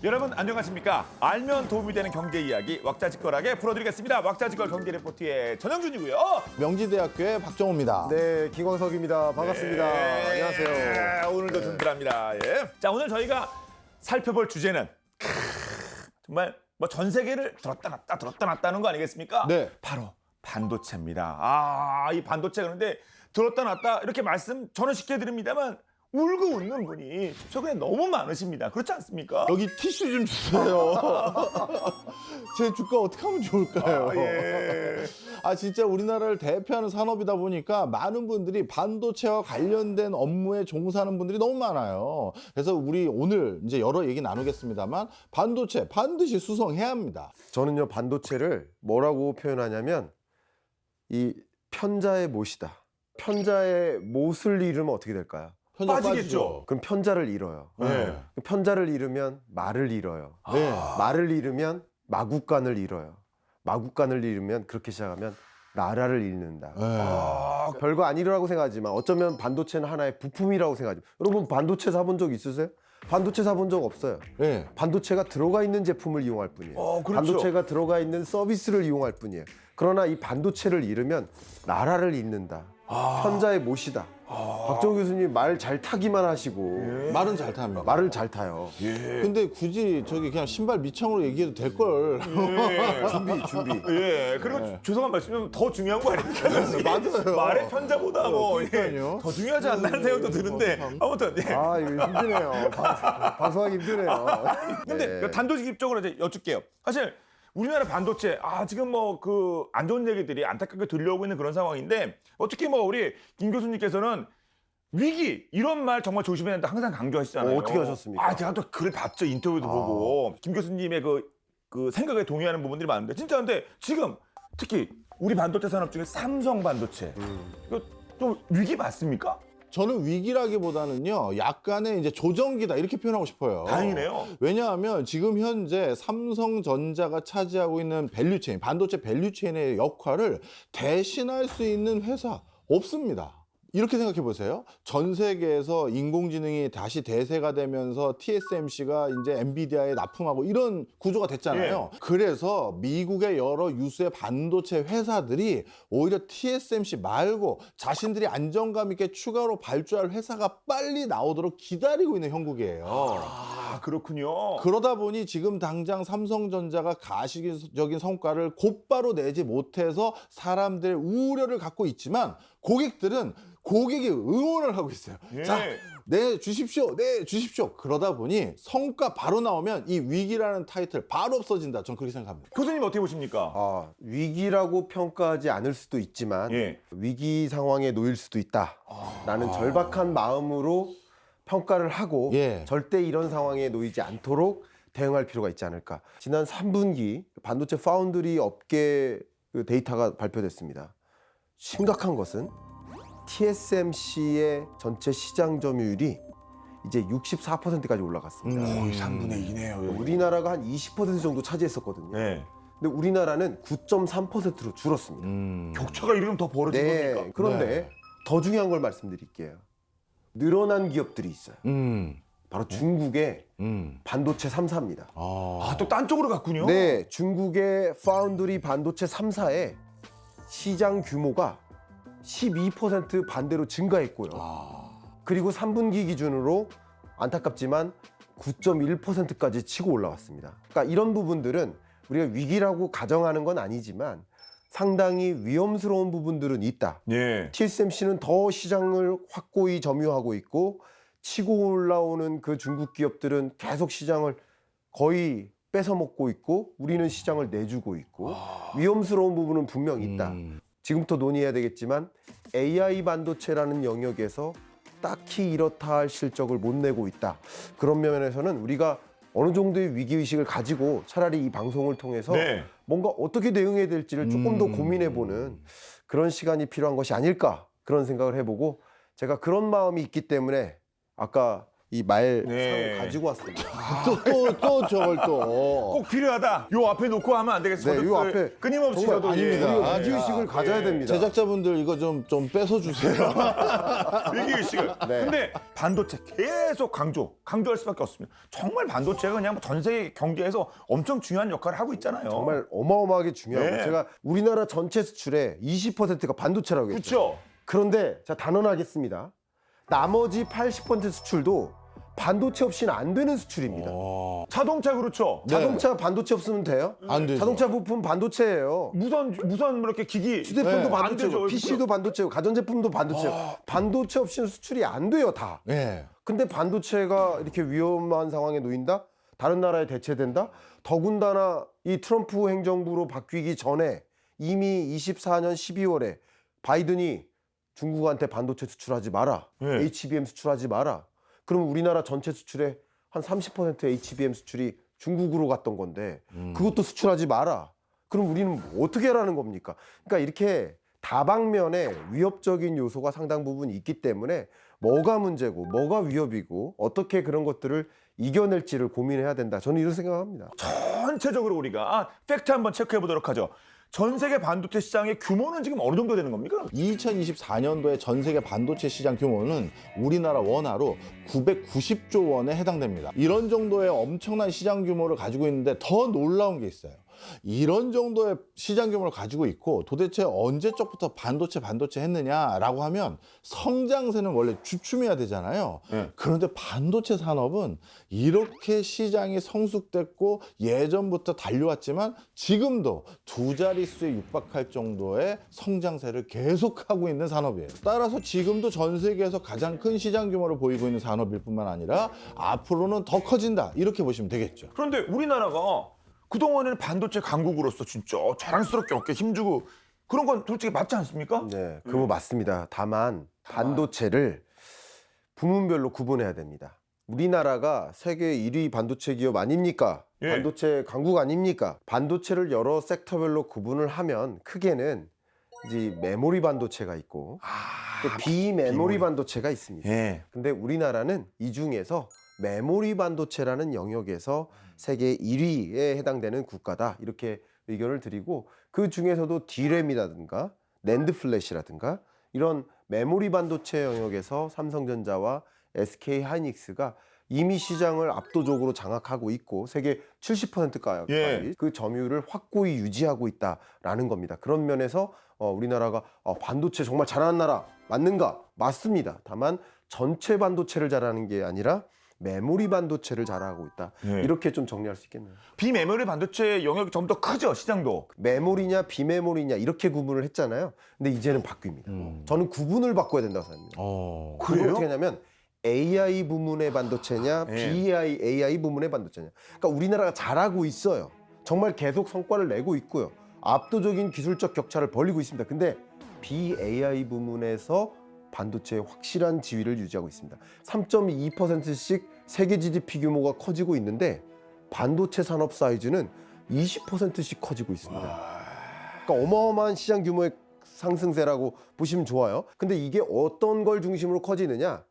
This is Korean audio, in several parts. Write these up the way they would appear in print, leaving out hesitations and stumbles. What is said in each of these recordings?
여러분 안녕하십니까? 알면 도움이 되는 경제 이야기 왁자지껄하게 풀어드리겠습니다. 왁자지껄 경제 리포트의 전영준이고요. 명지대학교의 박정호입니다. 네, 김광석입니다. 반갑습니다. 안녕하세요. 오늘도 든든합니다. 예. 자, 오늘 저희가 살펴볼 주제는 정말 뭐 전 세계를 들었다 놨다는 거 아니겠습니까? 네. 바로 반도체입니다. 이 반도체 그런데 들었다 놨다 이렇게 말씀 저는 쉽게 드립니다만 울고 웃는 분이 최근에 너무 많으십니다. 그렇지 않습니까? 여기 티슈 좀 주세요. 제 주가 어떻게 하면 좋을까요? 예. 진짜 우리나라를 대표하는 산업이다 보니까 많은 분들이 반도체와 관련된 업무에 종사하는 분들이 너무 많아요. 그래서 우리 오늘 이제 여러 얘기 나누겠습니다만 반도체 반드시 수성해야 합니다. 저는요, 반도체를 뭐라고 표현하냐면 이 편자의 못이다. 편자의 못을 잃으면 어떻게 될까요? 현장 빠지겠죠. 그럼 편자를 잃어요. 네. 편자를 잃으면 말을 잃어요. 네. 말을 잃으면 마국간을 잃어요. 마국간을 잃으면 그렇게 시작하면 나라를 잃는다. 네. 별거 아니라고 생각하지만 어쩌면 반도체는 하나의 부품이라고 생각하죠. 여러분 반도체 사본 적 있으세요? 반도체 사본 적 없어요. 네. 반도체가 들어가 있는 제품을 이용할 뿐이에요. 그렇죠. 반도체가 들어가 있는 서비스를 이용할 뿐이에요. 그러나 이 반도체를 잃으면 나라를 잃는다. 편자의 못이다. 박정호 교수님 말 잘 타기만 하시고 말은 잘 탑니다. 말을 잘 타요. 근데 굳이 저기 그냥 신발 밑창으로 얘기해도 될 걸. 준비. 예, 그리고 죄송한 말씀이면 더 중요한 거 아닙니까? 맞아요. 말의 편자보다 뭐 그러니까요. 더 중요하지 않나는 생각도 드는데 아무튼 예. 아, 이거 힘드네요. 방송하기 힘드네요. 근데 네. 단도직입적으로 이제 여쭙게요. 사실 우리나라 반도체 지금 뭐 그 안 좋은 얘기들이 안타깝게 들려오고 있는 그런 상황인데 특히 뭐 우리 김 교수님께서는 위기 이런 말 정말 조심해야 된다 항상 강조하시잖아요. 어떻게 하셨습니까? 제가 또 글 봤죠. 인터뷰도 보고 김 교수님의 그 생각에 동의하는 부분들이 많은데 진짜 근데 지금 특히 우리 반도체 산업 중에 삼성 반도체 이거 좀 위기 맞습니까? 저는 위기라기보다는요, 약간의 이제 조정기다 이렇게 표현하고 싶어요. 다행이네요. 왜냐하면 지금 현재 삼성전자가 차지하고 있는 밸류체인, 반도체 밸류체인의 역할을 대신할 수 있는 회사 없습니다. 이렇게 생각해 보세요. 전 세계에서 인공지능이 다시 대세가 되면서 TSMC가 이제 엔비디아에 납품하고 이런 구조가 됐잖아요. 그래서 미국의 여러 유수의 반도체 회사들이 오히려 TSMC 말고 자신들이 안정감 있게 추가로 발주할 회사가 빨리 나오도록 기다리고 있는 형국이에요. 그렇군요. 그러다 보니 지금 당장 삼성전자가 가시적인 성과를 곧바로 내지 못해서 사람들의 우려를 갖고 있지만 고객들은 고객이 응원을 하고 있어요. 예. 자, 내주십시오. 내주십시오. 그러다 보니 성과 바로 나오면 이 위기라는 타이틀 바로 없어진다. 저는 그렇게 생각합니다. 교수님 어떻게 보십니까? 위기라고 평가하지 않을 수도 있지만 예. 위기 상황에 놓일 수도 있다라는 절박한 마음으로 평가를 하고 예. 절대 이런 상황에 놓이지 않도록 대응할 필요가 있지 않을까. 지난 3분기 반도체 파운드리 업계 그 데이터가 발표됐습니다. 심각한 것은 TSMC의 전체 시장 점유율이 이제 64%까지 올라갔습니다. 거의 3분의 2네요. 우리나라가 한 20% 정도 차지했었거든요. 네. 근데 우리나라는 9.3%로 줄었습니다. 격차가 이러면 더 벌어진 겁니까? 그런데 네. 더 중요한 걸 말씀드릴게요. 늘어난 기업들이 있어요. 바로 중국의 반도체 3사입니다. 또 딴 쪽으로 갔군요. 네, 중국의 파운드리 반도체 3사의 시장 규모가 12% 반대로 증가했고요. 그리고 3분기 기준으로 안타깝지만 9.1%까지 치고 올라왔습니다. 그러니까 이런 부분들은 우리가 위기라고 가정하는 건 아니지만 상당히 위험스러운 부분들은 있다. 예. TSMC는 더 시장을 확고히 점유하고 있고 치고 올라오는 그 중국 기업들은 계속 시장을 거의 뺏어먹고 있고 우리는 시장을 내주고 있고 위험스러운 부분은 분명 있다. 지금부터 논의해야 되겠지만 AI 반도체라는 영역에서 딱히 이렇다 할 실적을 못 내고 있다. 그런 면에서는 우리가 어느 정도의 위기의식을 가지고 차라리 이 방송을 통해서 네. 뭔가 어떻게 대응해야 될지를 조금 더 고민해보는 그런 시간이 필요한 것이 아닐까 그런 생각을 해보고 제가 그런 마음이 있기 때문에 아까 이 말상을 네. 가지고 왔습니다. 또 저걸 또. 꼭 필요하다. 요 앞에 놓고 하면 안 되겠어요. 네, 요 앞에 끊임없이 정말 저도 아닙니다. 우리 아, 위기의식을 가져야 됩니다. 제작자분들 이거 좀 뺏어 주세요. 위기의식을. 네. 근데 반도체 계속 강조할 수밖에 없습니다. 정말 반도체가 그냥 뭐전 세계 경제에서 엄청 중요한 역할을 하고 있잖아요. 정말 어마어마하게 중요하고 네. 제가 우리나라 전체 수출의 20%가 반도체라고 했죠. 그렇죠. 그런데 자 단언하겠습니다. 나머지 80% 수출도 반도체 없이는 안 되는 수출입니다. 자동차 그렇죠. 네. 자동차 반도체 없으면 돼요? 안 되죠. 자동차 부품 반도체예요. 무선 이렇게 기기 휴대폰도 네, 안 반도체고 되죠. PC도 반도체고 가전제품도 반도체고 반도체 없이는 수출이 안 돼요 다. 예. 근데 반도체가 이렇게 위험한 상황에 놓인다? 다른 나라에 대체된다? 더군다나 이 트럼프 행정부로 바뀌기 전에 이미 24년 12월에 바이든이 중국한테 반도체 수출하지 마라. 네. HBM 수출하지 마라. 그럼 우리나라 전체 수출의 한 30% HBM 수출이 중국으로 갔던 건데 그것도 수출하지 마라. 그럼 우리는 어떻게 하라는 겁니까? 그러니까 이렇게 다방면에 위협적인 요소가 상당 부분 있기 때문에 뭐가 문제고 뭐가 위협이고 어떻게 그런 것들을 이겨낼지를 고민해야 된다. 저는 이런 생각합니다. 전체적으로 우리가 팩트 한번 체크해 보도록 하죠. 전 세계 반도체 시장의 규모는 지금 어느 정도 되는 겁니까? 2024년도에 전 세계 반도체 시장 규모는 우리나라 원화로 990조 원에 해당됩니다. 이런 정도의 엄청난 시장 규모를 가지고 있는데 더 놀라운 게 있어요. 이런 정도의 시장 규모를 가지고 있고 도대체 언제적부터 반도체 했느냐라고 하면 성장세는 원래 주춤해야 되잖아요. 네. 그런데 반도체 산업은 이렇게 시장이 성숙됐고 예전부터 달려왔지만 지금도 두 자릿수에 육박할 정도의 성장세를 계속하고 있는 산업이에요. 따라서 지금도 전 세계에서 가장 큰 시장 규모를 보이고 있는 산업일 뿐만 아니라 앞으로는 더 커진다 이렇게 보시면 되겠죠. 그런데 우리나라가 그동안에는 반도체 강국으로서 진짜 자랑스럽게 어깨 힘주고 그런 건 솔직히 맞지 않습니까? 네, 그거 맞습니다. 다만 반도체를 부문별로 구분해야 됩니다. 우리나라가 세계 1위 반도체 기업 아닙니까? 예. 반도체 강국 아닙니까? 반도체를 여러 섹터별로 구분을 하면 크게는 이제 메모리 반도체가 있고 또 비메모리 반도체가 있습니다. 예. 근데 우리나라는 이 중에서 메모리 반도체라는 영역에서 세계 1위에 해당되는 국가다 이렇게 의견을 드리고 그 중에서도 D램이라든가 낸드 플래시라든가 이런 메모리 반도체 영역에서 삼성전자와 SK 하이닉스가 이미 시장을 압도적으로 장악하고 있고 세계 70%가까이 예. 그 점유율을 확고히 유지하고 있다라는 겁니다. 그런 면에서 우리나라가 반도체 정말 잘하는 나라 맞는가? 맞습니다. 다만 전체 반도체를 잘하는 게 아니라 메모리 반도체를 잘하고 있다. 예. 이렇게 좀 정리할 수 있겠네요. 비메모리 반도체 영역이 좀 더 크죠, 시장도. 메모리냐 비메모리냐 이렇게 구분을 했잖아요. 근데 이제는 바뀝니다. 저는 구분을 바꿔야 된다고 생각합니다. 그걸 그래요? 어떻게 하냐면 AI 부문의 반도체냐 예. BAI 부문의 반도체냐. 그러니까 우리나라가 잘하고 있어요. 정말 계속 성과를 내고 있고요. 압도적인 기술적 격차를 벌이고 있습니다. 근데 BAI 부문에서 반도체의 확실한 지위를 유지하고 있습니다. 3.2%씩 세계 GDP 규모가 커지고 있는데 반도체 산업 사이즈는 20%씩 커지고 있습니다. 그러니까 어마어마한 시장 규모의 상승세라고 보시면 좋아요. 근데 이게 어떤 걸 중심으로 커지느냐?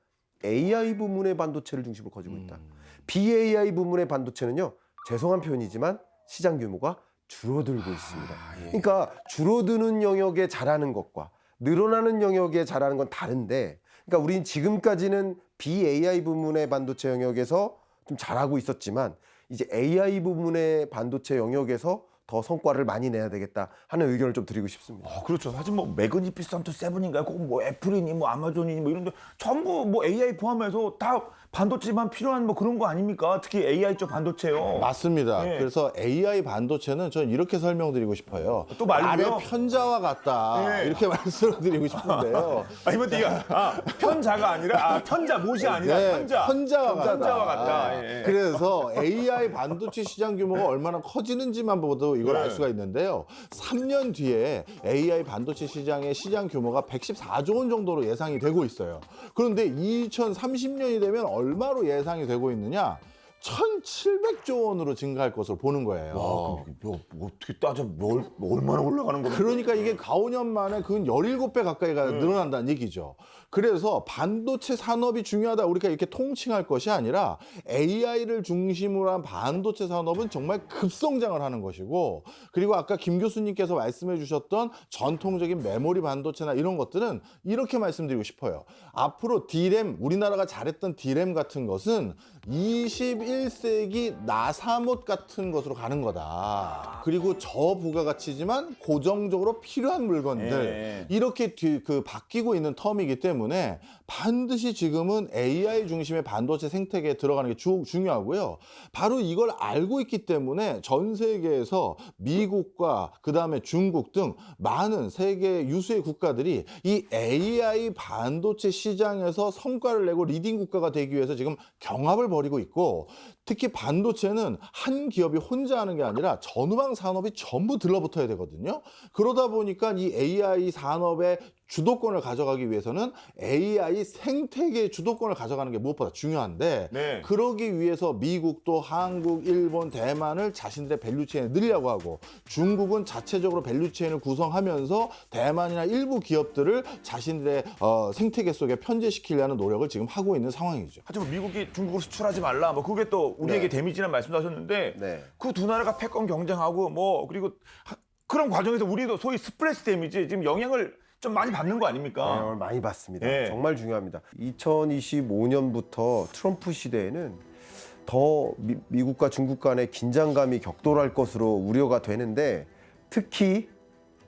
AI 부문의 반도체를 중심으로 커지고 있다. BAI 부문의 반도체는요. 죄송한 표현이지만 시장 규모가 줄어들고 있습니다. 그러니까 줄어드는 영역에 잘하는 것과 늘어나는 영역에 잘하는 건 다른데 그러니까 우린 지금까지는 BAI 부문의 반도체 영역에서 좀 잘하고 있었지만 이제 AI 부문의 반도체 영역에서 더 성과를 많이 내야 되겠다 하는 의견을 좀 드리고 싶습니다. 그렇죠. 사실 뭐 매그니피선트 세븐인가요? 그거 뭐 애플이니 뭐 아마존이니 뭐 이런데 전부 뭐 AI 포함해서 다 반도체만 필요한 뭐 그런 거 아닙니까? 특히 AI 쪽 반도체요. 맞습니다. 네. 그래서 AI 반도체는 저는 이렇게 설명드리고 싶어요. 또 말로요? 말의 편자와 같다. 네. 이렇게 말씀드리고 싶은데요. 이번 네가 편자가 아니라 편자 못이 아니라 네, 편자. 편자와 편자와 같다. 같다. 예. 그래서 AI 반도체 시장 규모가 얼마나 커지는지만 보도 이걸 네. 알 수가 있는데요. 3년 뒤에 AI 반도체 시장의 시장 규모가 114조 원 정도로 예상이 되고 있어요. 그런데 2030년이 되면 얼마로 예상이 되고 있느냐? 1,700조 원으로 증가할 것으로 보는 거예요. 어떻게 따져 얼마나 올라가는 겁니까? 그러니까 이게 4-5년 만에 그 17배 가까이가 늘어난다는 얘기죠. 그래서 반도체 산업이 중요하다 우리가 이렇게 통칭할 것이 아니라 AI를 중심으로 한 반도체 산업은 정말 급성장을 하는 것이고, 그리고 아까 김 교수님께서 말씀해 주셨던 전통적인 메모리 반도체나 이런 것들은 이렇게 말씀드리고 싶어요. 앞으로 D램, 우리나라가 잘했던 D램 같은 것은 21세기 나사못 같은 것으로 가는 거다. 그리고 저부가가치지만 고정적으로 필요한 물건들, 이렇게 바뀌고 있는 텀이기 때문에 반드시 지금은 AI 중심의 반도체 생태계에 들어가는 게 중요하고요. 바로 이걸 알고 있기 때문에 전 세계에서 미국과 그다음에 중국 등 많은 세계 유수의 국가들이 이 AI 반도체 시장에서 성과를 내고 리딩 국가가 되기 위해서 지금 경합을 벌이고 있고, 특히 반도체는 한 기업이 혼자 하는 게 아니라 전후방 산업이 전부 들러붙어야 되거든요. 그러다 보니까 이 AI 산업의 주도권을 가져가기 위해서는 AI 생태계의 주도권을 가져가는 게 무엇보다 중요한데, 네. 그러기 위해서 미국도 한국, 일본, 대만을 자신들의 밸류체인에 넣으려고 하고, 중국은 자체적으로 밸류체인을 구성하면서 대만이나 일부 기업들을 자신들의 생태계 속에 편제시키려는 노력을 지금 하고 있는 상황이죠. 하지만 미국이 중국으로 수출하지 말라. 뭐 그게 또 우리에게 데미지란 말씀도 하셨는데 네. 그 두 나라가 패권 경쟁하고 뭐 그리고 그런 과정에서 우리도 소위 스플래시 데미지 지금 영향을 좀 많이 받는 거 아닙니까? 영향을 많이 받습니다. 네. 정말 중요합니다. 2025년부터 트럼프 시대에는 더 미국과 중국 간의 긴장감이 격돌할 것으로 우려가 되는데, 특히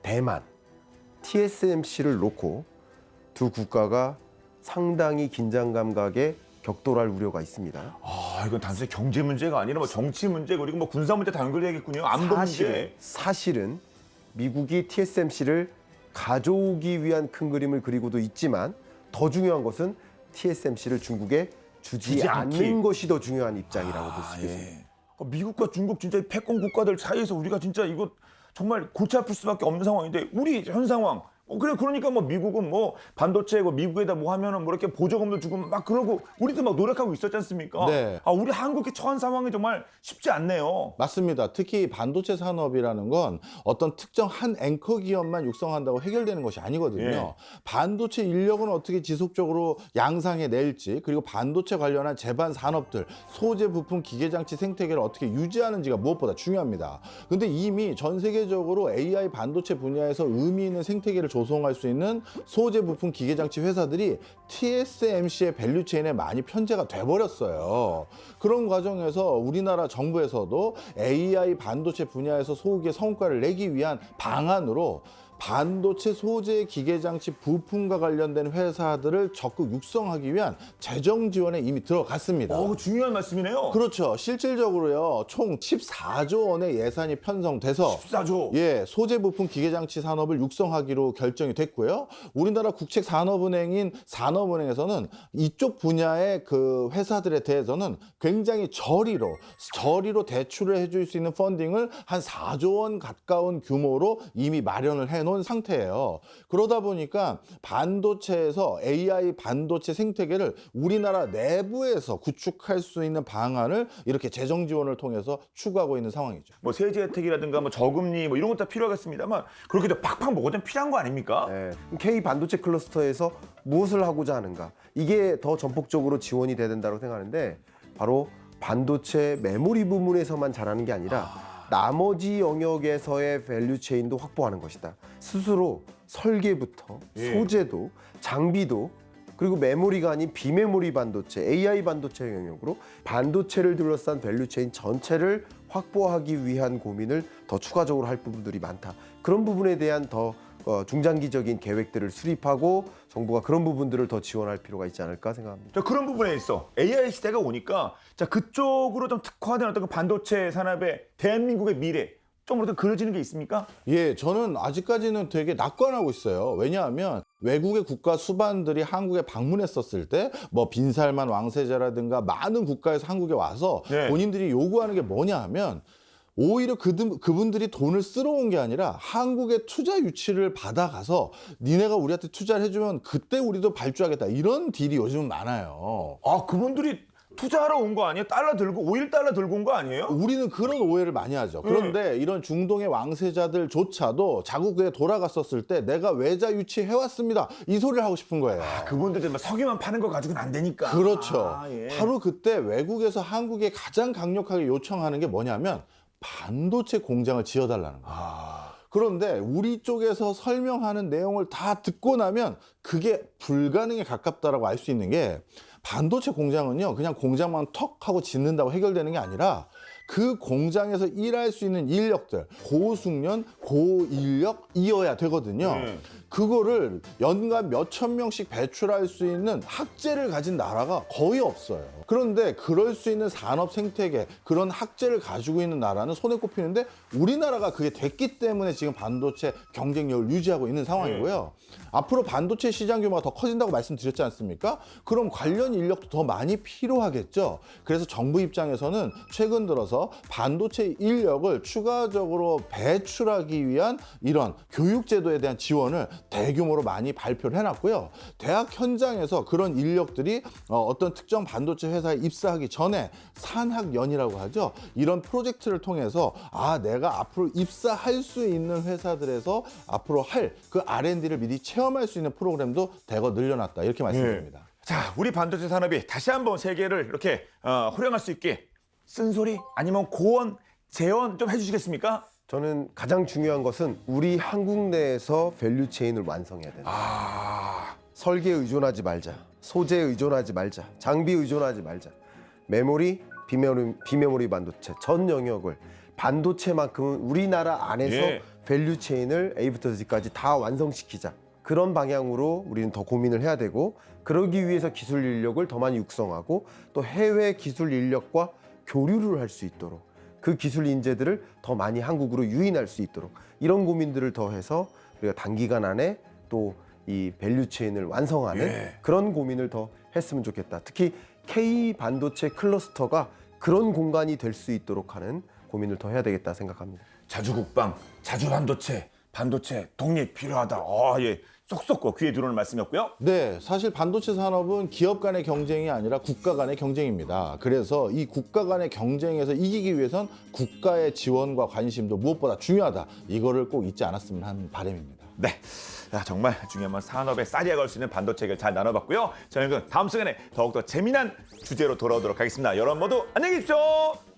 대만, TSMC를 놓고 두 국가가 상당히 긴장감 가게 격돌할 우려가 있습니다. 아, 이건 단순히 경제 문제가 아니라 뭐 정치 문제 그리고 뭐 군사 문제 다 연결되겠군요. 안보 문제. 사실은 미국이 TSMC를 가져오기 위한 큰 그림을 그리고도 있지만, 더 중요한 것은 TSMC를 중국에 주지 않기. 않는 것이 더 중요한 입장이라고 볼 수 있겠습니다. 예. 미국과 중국 진짜 이 패권 국가들 사이에서 우리가 진짜 이거 정말 골치 아플 수밖에 없는 상황인데, 우리 현 상황 그러니까 뭐 미국은 뭐 반도체 미국에다 뭐 하면은 뭐 이렇게 보조금도 주고 막 그러고 우리도 막 노력하고 있었지 않습니까? 네. 아, 우리 한국이 처한 상황이 정말 쉽지 않네요. 맞습니다. 특히 반도체 산업이라는 건 어떤 특정 한 앵커 기업만 육성한다고 해결되는 것이 아니거든요. 예. 반도체 인력은 어떻게 지속적으로 양상해 낼지, 그리고 반도체 관련한 제반 산업들, 소재 부품 기계장치 생태계를 어떻게 유지하는지가 무엇보다 중요합니다. 근데 이미 전 세계적으로 AI 반도체 분야에서 의미 있는 생태계를 조성할 수 있는 소재 부품 기계장치 회사들이 TSMC의 밸류체인에 많이 편제가 돼버렸어요. 그런 과정에서 우리나라 정부에서도 AI 반도체 분야에서 소기의 성과를 내기 위한 방안으로 반도체 소재 기계장치 부품과 관련된 회사들을 적극 육성하기 위한 재정 지원에 이미 들어갔습니다. 중요한 말씀이네요. 그렇죠. 실질적으로요, 총 14조 원의 예산이 편성돼서 14조. 예, 소재 부품 기계장치 산업을 육성하기로 결정이 됐고요. 우리나라 국책산업은행인 산업은행에서는 이쪽 분야의 그 회사들에 대해서는 굉장히 저리로 대출을 해줄 수 있는 펀딩을 한 4조 원 가까운 규모로 이미 마련을 해놓은 상태예요. 그러다 보니까 반도체에서 AI 반도체 생태계를 우리나라 내부에서 구축할 수 있는 방안을 이렇게 재정 지원을 통해서 추구하고 있는 상황이죠. 뭐 세제 혜택이라든가 뭐 저금리 뭐 이런 것도 필요하겠습니다만 그렇게도 팍팍 먹어도 필요한 거 아닙니까? 네. K 반도체 클러스터에서 무엇을 하고자 하는가? 이게 더 전폭적으로 지원이 돼야 된다고 생각하는데, 바로 반도체 메모리 부문에서만 잘하는 게 아니라 나머지 영역에서의 밸류체인도 확보하는 것이다. 스스로 설계부터 소재도 장비도, 그리고 메모리가 아닌 비메모리 반도체, AI 반도체 영역으로 반도체를 둘러싼 밸류체인 전체를 확보하기 위한 고민을 더 추가적으로 할 부분들이 많다. 그런 부분에 대한 더 중장기적인 계획들을 수립하고 정부가 그런 부분들을 더 지원할 필요가 있지 않을까 생각합니다. 자, 그런 부분에 있어 AI 시대가 오니까 자, 그쪽으로 좀 특화된 어떤 그 반도체 산업의 대한민국의 미래 좀 어떤 그려지는 게 있습니까? 예, 저는 아직까지는 되게 낙관하고 있어요. 왜냐하면 외국의 국가 수반들이 한국에 방문했었을 때 뭐 빈살만 왕세자라든가 많은 국가에서 한국에 와서 네. 본인들이 요구하는 게 뭐냐 하면, 오히려 그분들이 돈을 쓸어 온 게 아니라 한국의 투자 유치를 받아가서 니네가 우리한테 투자를 해주면 그때 우리도 발주하겠다, 이런 딜이 요즘 많아요. 아, 그분들이 투자하러 온 거 아니에요? 달러 들고 5일 달러 들고 온 거 아니에요? 우리는 그런 오해를 많이 하죠. 그런데 이런 중동의 왕세자들조차도 자국에 돌아갔었을 때 내가 외자 유치해왔습니다. 이 소리를 하고 싶은 거예요. 그분들 석유만 파는 거 가지고는 안 되니까. 그렇죠. 예. 바로 그때 외국에서 한국에 가장 강력하게 요청하는 게 뭐냐면 반도체 공장을 지어달라는 거예요. 그런데 우리 쪽에서 설명하는 내용을 다 듣고 나면 그게 불가능에 가깝다라고 알 수 있는 게 반도체 공장은요, 그냥 공장만 턱 하고 짓는다고 해결되는 게 아니라 그 공장에서 일할 수 있는 인력들, 고숙련, 고인력이어야 되거든요. 그거를 연간 몇천 명씩 배출할 수 있는 학제를 가진 나라가 거의 없어요. 그런데 그럴 수 있는 산업 생태계, 그런 학제를 가지고 있는 나라는 손에 꼽히는데 우리나라가 그게 됐기 때문에 지금 반도체 경쟁력을 유지하고 있는 상황이고요. 앞으로 반도체 시장 규모가 더 커진다고 말씀드렸지 않습니까? 그럼 관련 인력도 더 많이 필요하겠죠. 그래서 정부 입장에서는 최근 들어서 반도체 인력을 추가적으로 배출하기 위한 이런 교육제도에 대한 지원을 대규모로 많이 발표를 해놨고요. 대학 현장에서 그런 인력들이 어떤 특정 반도체 회사에 입사하기 전에 산학연이라고 하죠. 이런 프로젝트를 통해서 내가 앞으로 입사할 수 있는 회사들에서 앞으로 할 그 R&D를 미리 체험할 수 있는 프로그램도 대거 늘려놨다. 이렇게 말씀드립니다. 자, 우리 반도체 산업이 다시 한번 세계를 이렇게 호령할 수 있게 쓴소리 아니면 고언, 재언 좀 해주시겠습니까? 저는 가장 중요한 것은 우리 한국 내에서 밸류체인을 완성해야 된다. 설계에 의존하지 말자. 소재에 의존하지 말자. 장비에 의존하지 말자. 메모리, 비메모리 반도체 전 영역을 반도체만큼은 우리나라 안에서 밸류체인을 A부터 Z까지 다 완성시키자. 그런 방향으로 우리는 더 고민을 해야 되고, 그러기 위해서 기술 인력을 더 많이 육성하고 또 해외 기술 인력과 교류를 할 수 있도록, 그 기술 인재들을 더 많이 한국으로 유인할 수 있도록 이런 고민들을 더 해서 우리가 단기간 안에 또 이 밸류체인을 완성하는 그런 고민을 더 했으면 좋겠다. 특히 K 반도체 클러스터가 그런 공간이 될 수 있도록 하는 고민을 더 해야 되겠다 생각합니다. 자주국방, 반도체 독립 필요하다. 예. 쏙쏙 귀에 들어오는 말씀이었고요. 네, 사실 반도체 산업은 기업 간의 경쟁이 아니라 국가 간의 경쟁입니다. 그래서 이 국가 간의 경쟁에서 이기기 위해선 국가의 지원과 관심도 무엇보다 중요하다. 이거를 꼭 잊지 않았으면 하는 바람입니다. 네. 자, 정말 중요한 산업에 쌀이야 걸 수 있는 반도체 얘기를 잘 나눠봤고요. 저희는 다음 시간에 더욱더 재미난 주제로 돌아오도록 하겠습니다. 여러분 모두 안녕히 계십시오.